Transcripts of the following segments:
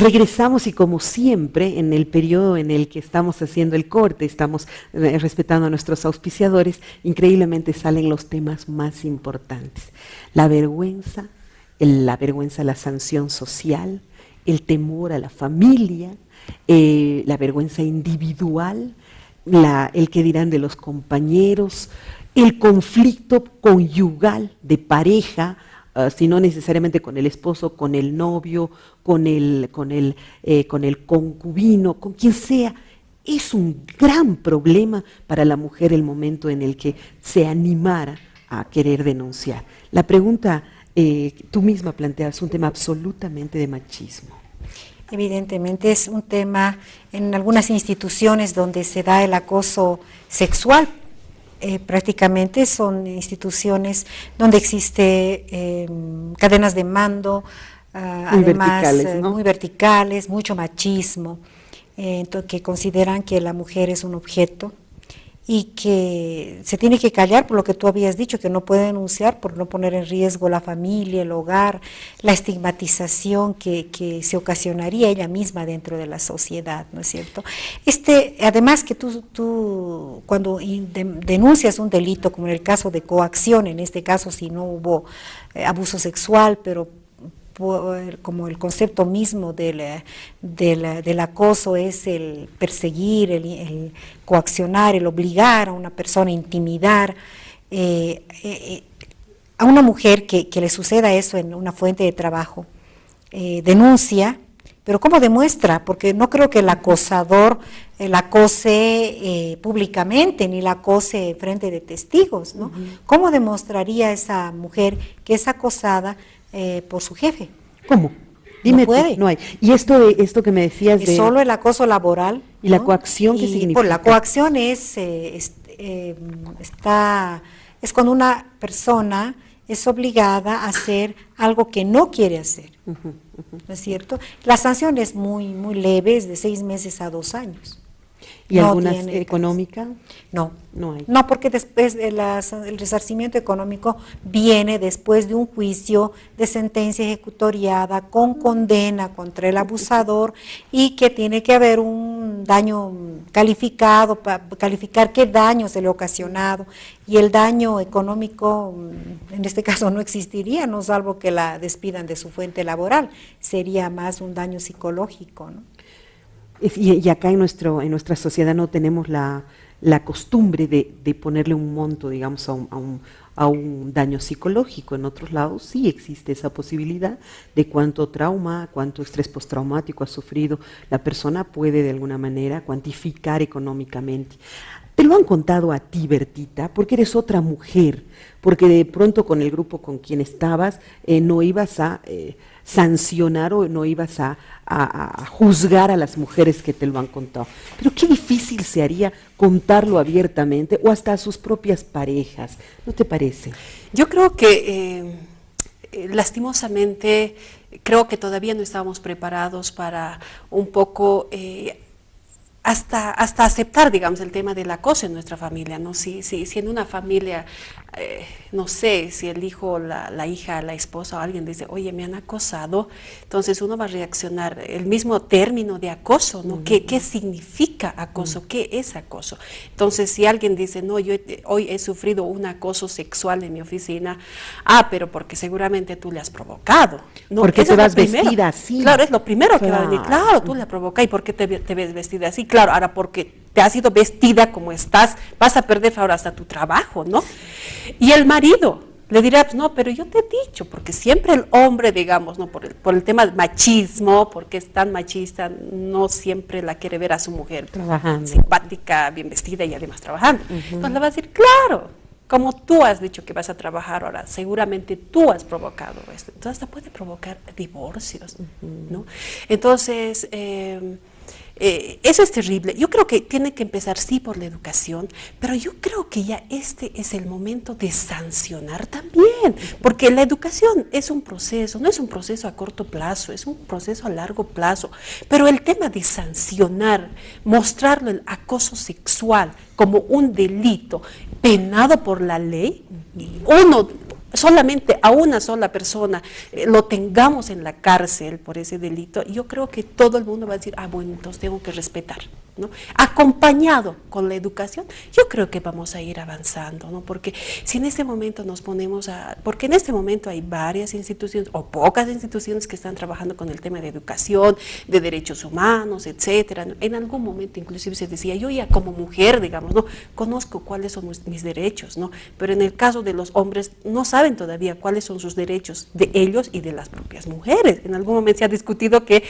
Regresamos y como siempre, en el periodo en el que estamos haciendo el corte, estamos respetando a nuestros auspiciadores, increíblemente salen los temas más importantes. La vergüenza a la sanción social, el temor a la familia, la vergüenza individual, el que dirán de los compañeros, el conflicto conyugal de pareja, si no necesariamente con el esposo, con el novio, con el concubino, con quien sea. Es un gran problema para la mujer el momento en el que se animara a querer denunciar. La pregunta tú misma planteas, es un tema absolutamente de machismo. Evidentemente es un tema en algunas instituciones donde se da el acoso sexual. Prácticamente son instituciones donde existe cadenas de mando, muy además verticales, ¿no? Muy verticales, mucho machismo, que consideran que la mujer es un objeto y que se tiene que callar por lo que tú habías dicho, que no puede denunciar por no poner en riesgo la familia, el hogar, la estigmatización que se ocasionaría ella misma dentro de la sociedad, ¿no es cierto? Además que tú cuando denuncias un delito, como en el caso de coacción, en este caso si no hubo abuso sexual, pero como el concepto mismo del acoso es el perseguir, el coaccionar, el obligar a una persona, intimidar, a una mujer que le suceda eso en una fuente de trabajo, denuncia, pero ¿cómo demuestra? Porque no creo que el acosador la acose públicamente, ni la acose frente de testigos, ¿no? ¿Cómo demostraría esa mujer que es acosada por su jefe? ¿Cómo? Dime, no puede. No hay. Y esto que me decías de solo el acoso laboral. ¿Y la coacción qué significa? Pues la coacción es cuando una persona es obligada a hacer algo que no quiere hacer, ¿no es cierto? La sanción es muy leve, es de 6 meses a 2 años. ¿Y alguna económica? No, no hay. No, porque después el resarcimiento económico viene después de un juicio de sentencia ejecutoriada con condena contra el abusador y que tiene que haber un daño calificado, para calificar qué daño se le ha ocasionado, y el daño económico en este caso no existiría, no salvo que la despidan de su fuente laboral, sería más un daño psicológico, ¿no? Y acá en nuestra sociedad no tenemos la costumbre de ponerle un monto, digamos, a un daño psicológico. En otros lados sí existe esa posibilidad de cuánto trauma, cuánto estrés postraumático ha sufrido. La persona puede de alguna manera cuantificar económicamente. ¿Te lo han contado a ti, Bertita? Porque eres otra mujer, porque de pronto con el grupo con quien estabas no ibas a sancionar o no ibas a juzgar a las mujeres que te lo han contado. Pero qué difícil se haría contarlo abiertamente o hasta a sus propias parejas, ¿no te parece? Yo creo que lastimosamente, creo que todavía no estábamos preparados para un poco hasta aceptar, digamos, el tema del acoso en nuestra familia, ¿no? Si en una familia, no sé, si el hijo, la hija, la esposa o alguien dice, oye, me han acosado, entonces uno va a reaccionar, el mismo término de acoso, ¿no? ¿Qué significa acoso? ¿Qué es acoso? Entonces, si alguien dice, no, yo hoy he sufrido un acoso sexual en mi oficina, pero porque seguramente tú le has provocado, ¿no? Porque te vas vestida así. Claro, es lo primero que va a venir, claro, tú le provocas, ¿y por qué te ves vestida así? Claro, ahora porque te has ido vestida como estás, vas a perder ahora hasta tu trabajo, ¿no? Y el marido le dirá, pues no, pero yo te he dicho, porque siempre el hombre, digamos, ¿no? por el tema del machismo, porque es tan machista, no siempre la quiere ver a su mujer trabajando, simpática, bien vestida y además trabajando. Entonces le va a decir, claro, como tú has dicho que vas a trabajar ahora, seguramente tú has provocado esto. Entonces hasta puede provocar divorcios, ¿no? Entonces, eso es terrible. Yo creo que tiene que empezar sí por la educación, pero yo creo que ya este es el momento de sancionar también, porque la educación es un proceso, no es un proceso a corto plazo, es un proceso a largo plazo, pero el tema de sancionar, mostrarlo el acoso sexual como un delito penado por la ley, uno solamente a una sola persona lo tengamos en la cárcel por ese delito, yo creo que todo el mundo va a decir, ah, bueno, entonces tengo que respetar, ¿no? Acompañado con la educación, yo creo que vamos a ir avanzando, ¿no? Porque si en este momento nos ponemos porque en este momento hay varias instituciones o pocas instituciones que están trabajando con el tema de educación, de derechos humanos, etcétera, ¿no? En algún momento inclusive se decía, yo ya como mujer, digamos, ¿no? Conozco cuáles son mis derechos, ¿no? Pero en el caso de los hombres no saben todavía cuáles son sus derechos de ellos y de las propias mujeres. En algún momento se ha discutido que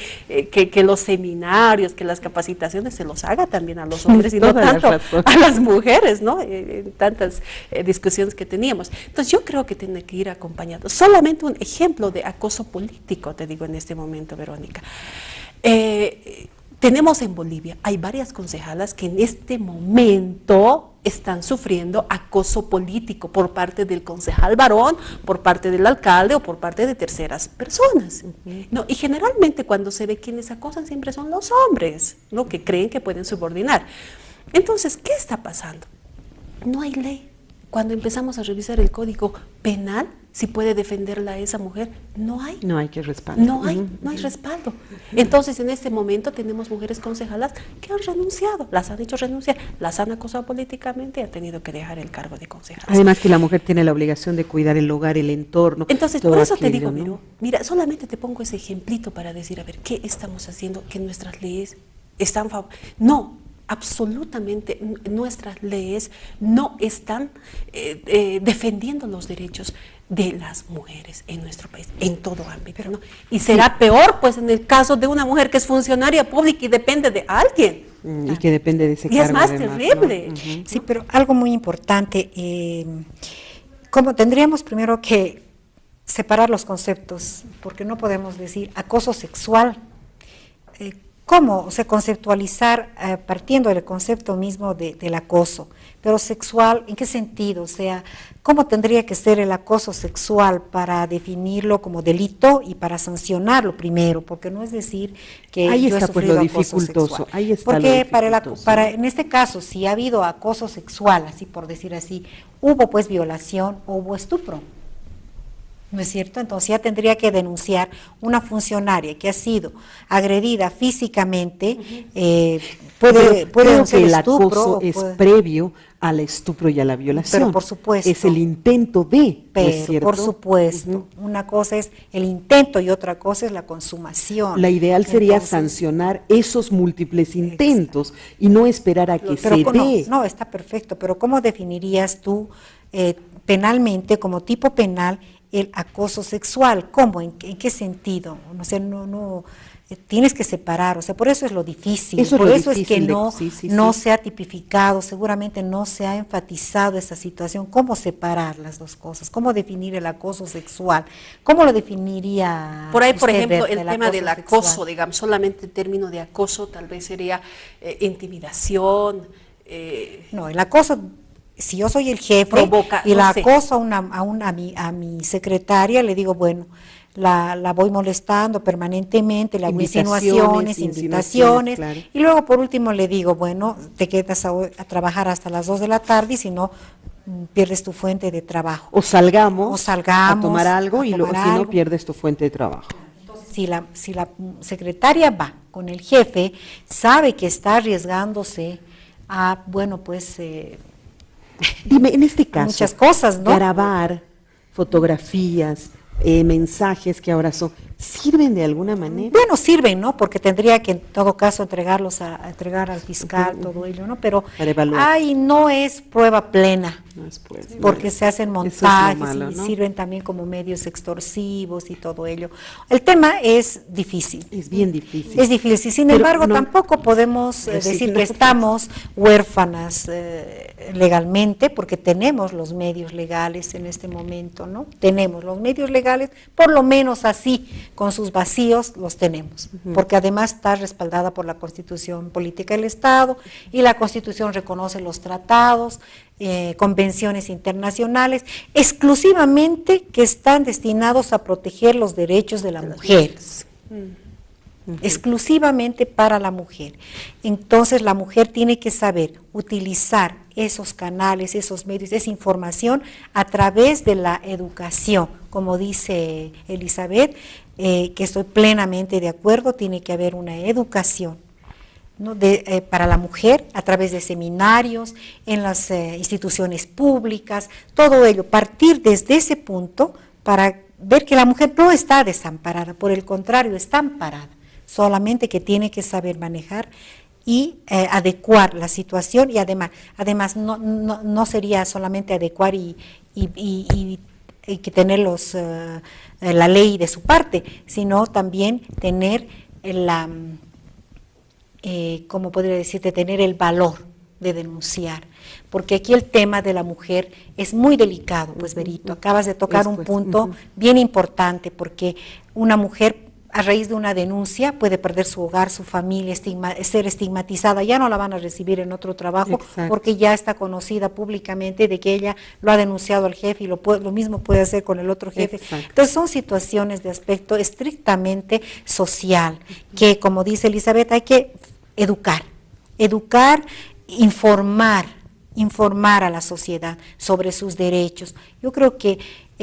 los seminarios, que las capacitaciones se los haga también a los hombres y no tanto a las mujeres, ¿no? En tantas discusiones que teníamos. Entonces yo creo que tiene que ir acompañado. Solamente un ejemplo de acoso político, te digo en este momento, Verónica. Tenemos en Bolivia, hay varias concejalas que en este momento están sufriendo acoso político por parte del concejal varón, por parte del alcalde o por parte de terceras personas, ¿no? Y generalmente cuando se ve quienes acosan siempre son los hombres, ¿no? Que creen que pueden subordinar. Entonces, ¿qué está pasando? No hay ley. Cuando empezamos a revisar el Código Penal, si puede defenderla a esa mujer, no hay. No hay que respaldo. No hay respaldo. Entonces, en este momento tenemos mujeres concejalas que han renunciado, las han hecho renunciar, las han acosado políticamente y han tenido que dejar el cargo de concejal. Además que la mujer tiene la obligación de cuidar el hogar, el entorno. Entonces, por eso te digo, ¿no? Mira, solamente te pongo ese ejemplito para decir, a ver, ¿qué estamos haciendo? Que nuestras leyes están no, absolutamente nuestras leyes no están defendiendo los derechos de las mujeres en nuestro país, en todo ámbito, ¿no? Y será peor, pues, en el caso de una mujer que es funcionaria pública y depende de alguien. Y que depende de ese cargo. Y es más además, terrible. ¿no? Sí, pero algo muy importante, como tendríamos primero que separar los conceptos, porque no podemos decir acoso sexual. ¿Cómo? O sea, conceptualizar partiendo del concepto mismo del acoso, pero sexual, ¿en qué sentido? O sea, ¿cómo tendría que ser el acoso sexual para definirlo como delito y para sancionarlo primero? Porque no es decir que ahí yo está, he sufrido pues, lo acoso dificultoso, sexual. ahí está porque lo en este caso, si ha habido acoso sexual, así por decir así, hubo pues violación o hubo estupro. ¿No es cierto? Entonces ya tendría que denunciar una funcionaria que ha sido agredida físicamente, puede denunciar que el estupro, acoso es previo al estupro y a la violación. Pero por supuesto. Es el intento de, ¿no es cierto? Por supuesto. Una cosa es el intento y otra cosa es la consumación. La ideal sería sancionar esos múltiples intentos y no esperar a que se dé. No, está perfecto, pero ¿cómo definirías tú penalmente, como tipo penal, el acoso sexual? ¿Cómo? ¿En qué sentido? O sea, tienes que separar, o sea, por eso es lo difícil, por eso es que no se ha tipificado, seguramente no se ha enfatizado esa situación, cómo separar las dos cosas, cómo definir el acoso sexual, cómo lo definiría por ahí, por usted, ejemplo, Berta, el tema del acoso, sexual? digamos, solamente el término de acoso tal vez sería intimidación. No, el acoso, si yo soy el jefe provoca, y la acoso a mi secretaria, le digo, bueno, la voy molestando permanentemente, le hago insinuaciones, claro. Y luego por último le digo, bueno, te quedas a trabajar hasta las 2 de la tarde y si no, pierdes tu fuente de trabajo. O salgamos a tomar algo y luego si no pierdes tu fuente de trabajo. Entonces, si la secretaria va con el jefe, sabe que está arriesgándose a, bueno, pues... Dime, en este caso, muchas cosas, ¿no? Grabar fotografías, mensajes que ahora ¿sirven de alguna manera? Bueno, sirven, ¿no? Porque tendría que en todo caso entregar al fiscal, todo ello, ¿no? Pero no es prueba plena. No es prueba. Porque se hacen montajes malo, y ¿no? sirven también como medios extorsivos y todo ello. El tema es difícil. Es bien difícil. Es difícil. Sin embargo, tampoco podemos decir que estamos huérfanas legalmente, porque tenemos los medios legales en este momento, ¿no? Tenemos los medios legales, por lo menos así, con sus vacíos, los tenemos, porque además está respaldada por la Constitución Política del Estado y la Constitución reconoce los tratados, convenciones internacionales, exclusivamente que están destinados a proteger los derechos de la mujer. exclusivamente para la mujer. Entonces la mujer tiene que saber utilizar esos canales, esos medios, esa información a través de la educación, como dice Elizabeth, que estoy plenamente de acuerdo, tiene que haber una educación, ¿no? Para la mujer a través de seminarios, en las instituciones públicas, todo ello, partir desde ese punto para ver que la mujer no está desamparada, por el contrario, está amparada, solamente que tiene que saber manejar y adecuar la situación, y además no sería solamente adecuar y que tener la ley de su parte, sino también tener ¿cómo podría decirte?, tener el valor de denunciar, porque aquí el tema de la mujer es muy delicado, pues Berito, acabas de tocar un punto bien importante, porque una mujer a raíz de una denuncia puede perder su hogar, su familia, ser estigmatizada, ya no la van a recibir en otro trabajo. Exacto. Porque ya está conocida públicamente de que ella lo ha denunciado al jefe y lo mismo puede hacer con el otro jefe. Exacto. Entonces son situaciones de aspecto estrictamente social, que como dice Elizabeth, hay que educar, informar a la sociedad sobre sus derechos. Yo creo que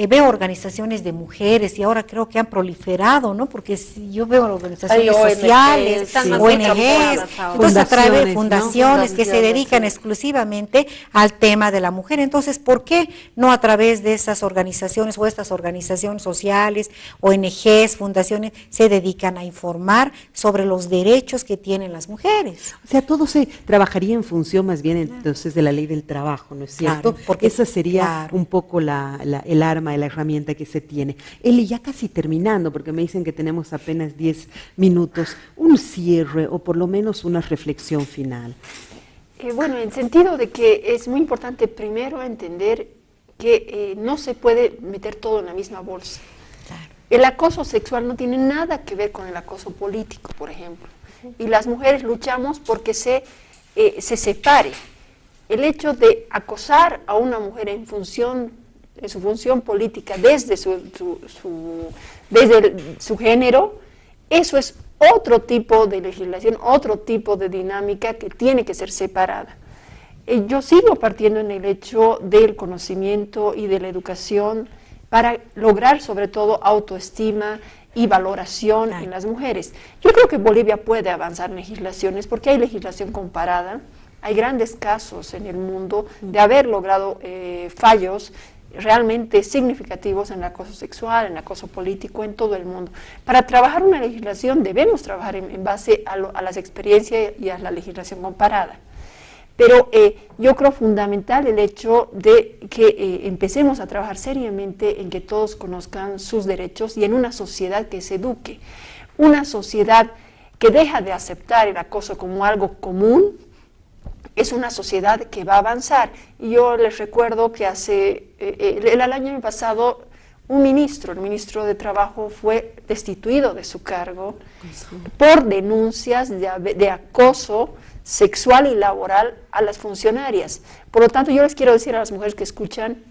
veo organizaciones de mujeres y ahora creo que han proliferado, ¿no? Porque yo veo organizaciones sociales, ONGs, entonces a través de fundaciones, ¿no? Que se dedican exclusivamente al tema de la mujer. Entonces, ¿por qué no a través de esas organizaciones o estas organizaciones sociales, ONGs, fundaciones, se dedican a informar sobre los derechos que tienen las mujeres? O sea, todo se trabajaría en función más bien entonces de la ley del trabajo, ¿no es cierto? Claro, porque esa sería un poco el arma, la herramienta que se tiene. Eli, ya casi terminando, porque me dicen que tenemos apenas 10 minutos, un cierre o por lo menos una reflexión final. Bueno, en sentido de que es muy importante primero entender que no se puede meter todo en la misma bolsa. Claro. El acoso sexual no tiene nada que ver con el acoso político, por ejemplo. Y las mujeres luchamos porque se separe. El hecho de acosar a una mujer en su función política desde su género, eso es otro tipo de legislación, otro tipo de dinámica que tiene que ser separada. Yo sigo partiendo en el hecho del conocimiento y de la educación para lograr sobre todo autoestima y valoración en las mujeres. Yo creo que Bolivia puede avanzar en legislaciones porque hay legislación comparada, hay grandes casos en el mundo de haber logrado fallos realmente significativos en el acoso sexual, en el acoso político, en todo el mundo. Para trabajar una legislación debemos trabajar en base a las experiencias y a la legislación comparada. Pero yo creo fundamental el hecho de que empecemos a trabajar seriamente en que todos conozcan sus derechos y en una sociedad que se eduque. Una sociedad que deja de aceptar el acoso como algo común, es una sociedad que va a avanzar. Y yo les recuerdo que el año pasado el ministro de Trabajo fue destituido de su cargo por denuncias de acoso sexual y laboral a las funcionarias. Por lo tanto, yo les quiero decir a las mujeres que escuchan,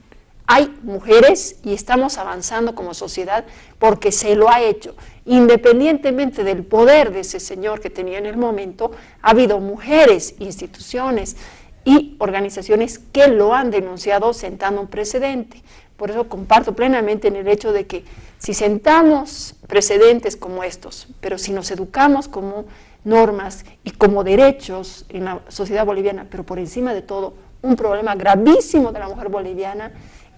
hay mujeres y estamos avanzando como sociedad porque se lo ha hecho. Independientemente del poder de ese señor que tenía en el momento, ha habido mujeres, instituciones y organizaciones que lo han denunciado sentando un precedente. Por eso comparto plenamente en el hecho de que si sentamos precedentes como estos, pero si nos educamos como normas y como derechos en la sociedad boliviana, pero por encima de todo, un problema gravísimo de la mujer boliviana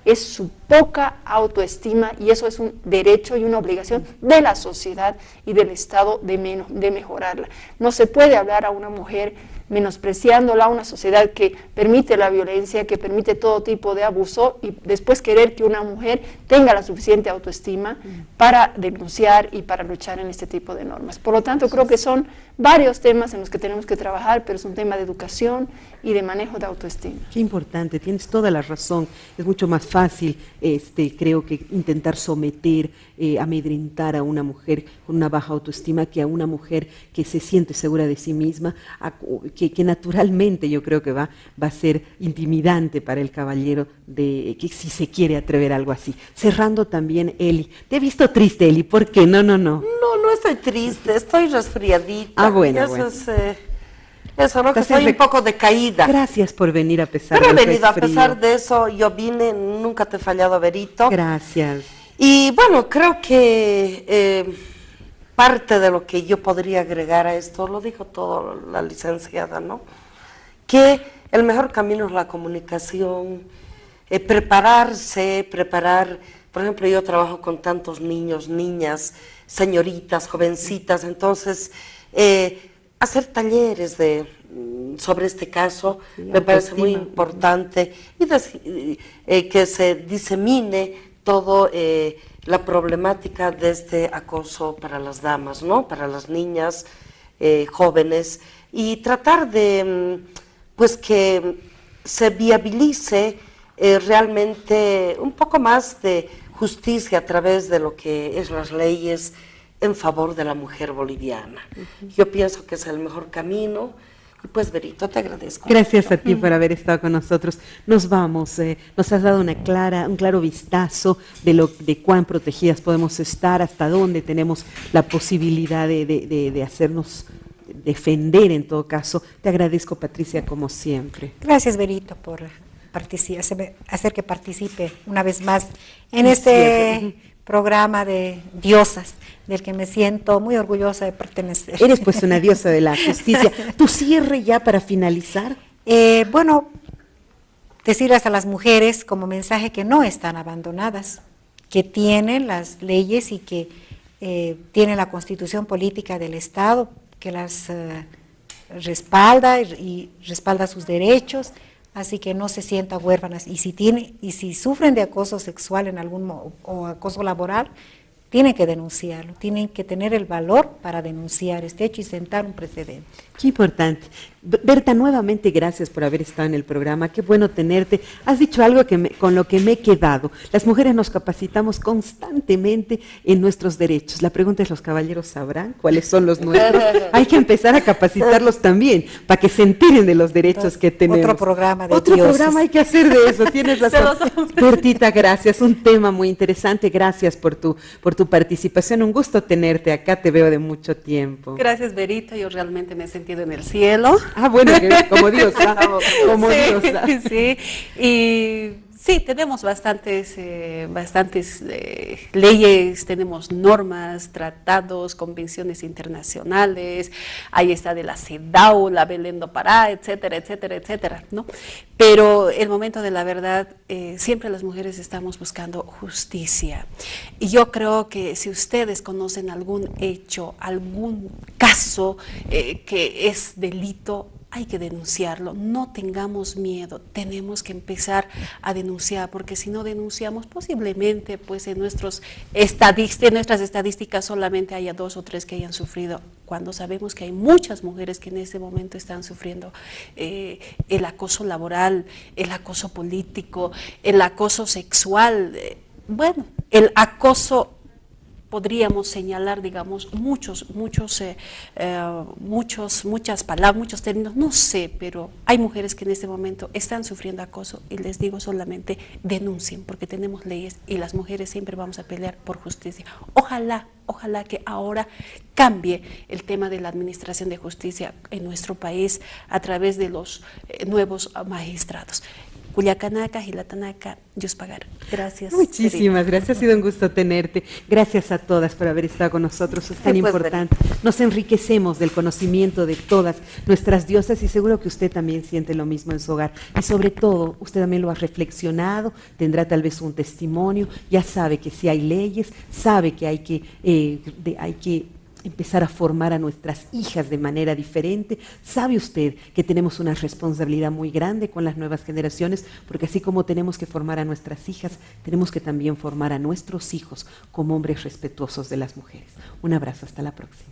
es su poca autoestima, y eso es un derecho y una obligación de la sociedad y del Estado de mejorarla. No se puede hablar a una mujer menospreciándola, a una sociedad que permite la violencia, que permite todo tipo de abuso, y después querer que una mujer tenga la suficiente autoestima para denunciar y para luchar en este tipo de normas. Por lo tanto, creo que son varios temas en los que tenemos que trabajar, pero es un tema de educación y de manejo de autoestima. Qué importante, tienes toda la razón. Es mucho más fácil, creo que intentar someter, amedrentar a una mujer con una baja autoestima que a una mujer que se siente segura de sí misma, que naturalmente yo creo que va a ser intimidante para el caballero que si se quiere atrever a algo así. Cerrando también, Eli. Te he visto triste, Eli, ¿por qué? No. No está estoy triste, estoy resfriadita. Ah, bueno, Eso bueno. es, eso, ¿no? Que Estás estoy un poco decaída. Gracias por venir a pesar Pero he del venido, a resfrío. pesar de eso, yo vine, nunca te he fallado, Berito. Gracias. Y bueno, creo que parte de lo que yo podría agregar a esto, lo dijo todo la licenciada, ¿no? Que el mejor camino es la comunicación, preparar, por ejemplo, yo trabajo con tantos niños, niñas, señoritas, jovencitas, entonces hacer talleres sobre este caso me parece muy importante y que se disemine todo la problemática de este acoso para las damas, ¿no? Para las niñas jóvenes y tratar de pues que se viabilice realmente un poco más de justicia a través de lo que es las leyes en favor de la mujer boliviana. Yo pienso que es el mejor camino. Y pues, Berito, te agradezco. Gracias a ti por haber estado con nosotros. Nos vamos, nos has dado un claro vistazo de cuán protegidas podemos estar, hasta dónde tenemos la posibilidad de hacernos defender en todo caso. Te agradezco, Patricia, como siempre. Gracias, Berito, por hacer que participe una vez más en este programa de diosas, del que me siento muy orgullosa de pertenecer. Eres pues una diosa de la justicia. ¿Tu cierre ya para finalizar? Bueno, decirles a las mujeres como mensaje que no están abandonadas, que tienen las leyes y que tienen la constitución política del Estado, que las respalda y respalda sus derechos, así que no se sientan huérfanas, y si sufren de acoso sexual o acoso laboral, tienen que denunciarlo, tienen que tener el valor para denunciar este hecho y sentar un precedente. Qué importante. Berta, nuevamente gracias por haber estado en el programa, qué bueno tenerte. Has dicho algo con lo que me he quedado. Las mujeres nos capacitamos constantemente en nuestros derechos. La pregunta es, ¿los caballeros sabrán cuáles son los nuestros? Hay que empezar a capacitarlos también, para que se enteren de los derechos que tenemos. Otro programa de Otro dioses. programa hay que hacer de eso, tienes razón. Bertita, gracias, un tema muy interesante, gracias por tu participación, un gusto tenerte acá, te veo de mucho tiempo. Gracias, Berito, yo realmente me he sentido en el cielo. Ah, bueno, como diosa, como sí, diosa. Sí, y sí, tenemos bastantes leyes, tenemos normas, tratados, convenciones internacionales, ahí está de la CEDAW, la Belén do Pará, etcétera, etcétera, etcétera, ¿no? Pero el momento de la verdad, siempre las mujeres estamos buscando justicia. Y yo creo que si ustedes conocen algún hecho, algún caso que es delito, hay que denunciarlo, no tengamos miedo, tenemos que empezar a denunciar, porque si no denunciamos, posiblemente pues en nuestras estadísticas solamente haya 2 o 3 que hayan sufrido, cuando sabemos que hay muchas mujeres que en este momento están sufriendo el acoso laboral, el acoso político, el acoso sexual, el acoso. Podríamos señalar, digamos, muchas palabras, muchos términos, no sé, pero hay mujeres que en este momento están sufriendo acoso y les digo solamente denuncien, porque tenemos leyes y las mujeres siempre vamos a pelear por justicia. Ojalá que ahora cambie el tema de la administración de justicia en nuestro país a través de los nuevos magistrados. Culiacanaca, Gilatanaca, Dios pagar. Gracias. Muchísimas gracias, ha sido un gusto tenerte. Gracias a todas por haber estado con nosotros, es tan importante. Nos enriquecemos del conocimiento de todas nuestras diosas y seguro que usted también siente lo mismo en su hogar. Y sobre todo, usted también lo ha reflexionado, tendrá tal vez un testimonio, ya sabe que si hay leyes, sabe que hay que empezar a formar a nuestras hijas de manera diferente. Sabe usted que tenemos una responsabilidad muy grande con las nuevas generaciones, porque así como tenemos que formar a nuestras hijas, tenemos que también formar a nuestros hijos como hombres respetuosos de las mujeres. Un abrazo, hasta la próxima.